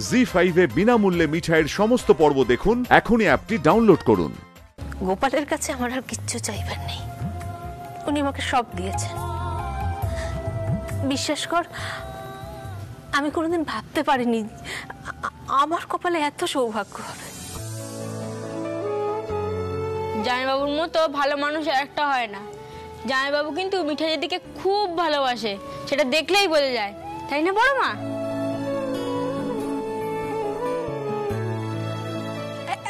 জি5 এ বিনামূল্যে মিঠাইয়ের সমস্ত পর্ব দেখুন। এখনই অ্যাপটি ডাউনলোড করুন। গোপালের কাছে আমার আর কিচ্ছু চাইবার নেই, উনি আমাকে সব দিয়েছেন। বিশ্বাস কর, আমি কোনোদিন ভাবতে পারিনি আমার কপালে এত সৌভাগ্য হবে। জামাইবাবুর মতো ভালো মানুষ একটা হয় না। জামাইবাবু কিন্তু মিঠাইয়ের দিকে খুব ভালোবাসে, সেটা দেখলেই বোঝা যায়, তাই না বড় মা?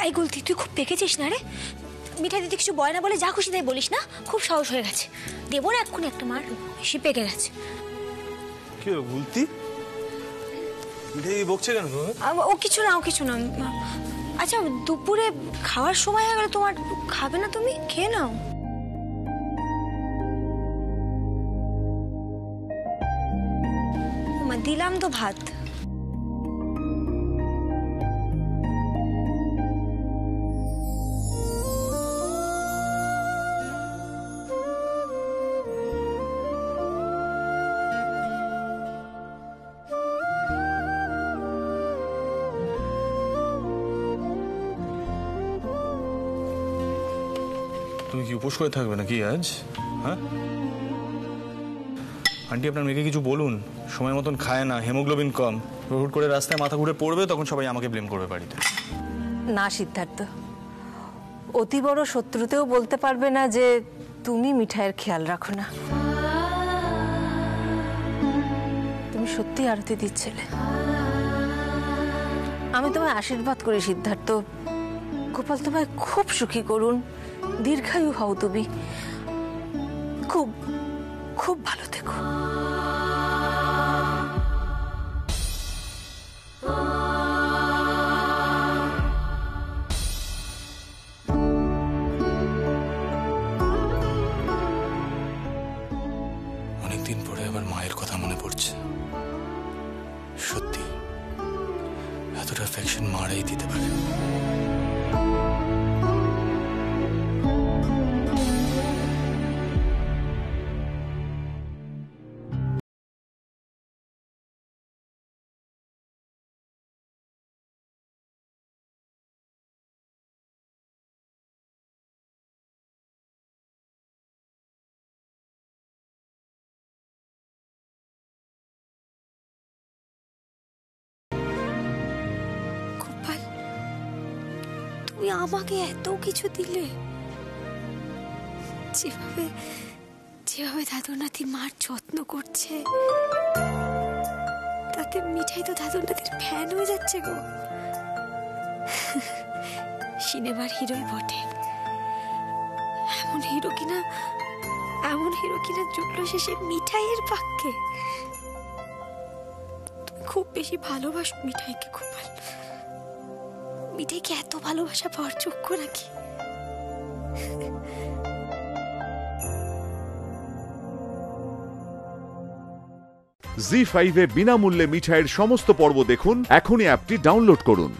এই গুলতি, তুই খুব পেকেছিস না রে। মিঠাই দিদি কিছু বয় না বলে যা খুশি তাই বলিস না, খুব সাহস হয়ে গেছে। দেবো না এক্ষুনি একটা মার, সে পেকে গেছে। কি গুলতি, মিঠাই বকছে কেন? ও কিছু না, ও কিছু না। আচ্ছা, দুপুরে খাওয়ার সময় হয়ে গেল, তোমার খাবে না? তুমি খেয়ে নাও। দিলাম তো ভাত। তুমি কি উপোস করে থাকবে নাকি আজ? হ্যাঁ আন্টি, আপনার মেয়েকে কিছু বলুন। সময় মতন খায় না, হিমোগ্লোবিন কম, হুট করে রাস্তায় মাথা ঘুরে পড়বে, তখন সবাই আমাকে ব্লেম করবে বাড়িতে। না সিদ্ধার্থ, অতি বড় শত্রুতেও বলতে পারবে না যে তুমি মিঠাইয়ের খেয়াল রাখো না। তুমি সত্যি আরতি দিচ্ছিলে। আমি তোমায় আশীর্বাদ করি সিদ্ধার্থ, গোপাল তোমায় খুব সুখী করুন, দীর্ঘায়ু হও তুমি, খুব খুব ভালো থেকো। অনেকদিন পরে আবার মায়ের কথা মনে পড়ছে। সত্যি এতটা অ্যাফেকশন মারাই দিতে পারে। তুমি আমাকে এত কিছু দিলে, যেভাবে যেভাবে দাদু নাতি মার যত্ন করছে, তাতে মিঠাই তো দাদু নাতির ফ্যান হয়ে যাচ্ছে গো। সিনেমার হিরোই বটে, এমন হিরো কিনা জুটলো শেষে মিঠাইয়ের পাক্কে। তুমি খুব বেশি ভালোবাসো মিঠাইকে। খুব ভালো। মিঠাইকে এত ভালোবাসা পাওয়ার যোগ্য নাকি? জি5 এ বিনামূল্যে মিঠাইয়ের সমস্ত পর্ব দেখুন। এখনই অ্যাপটি ডাউনলোড করুন।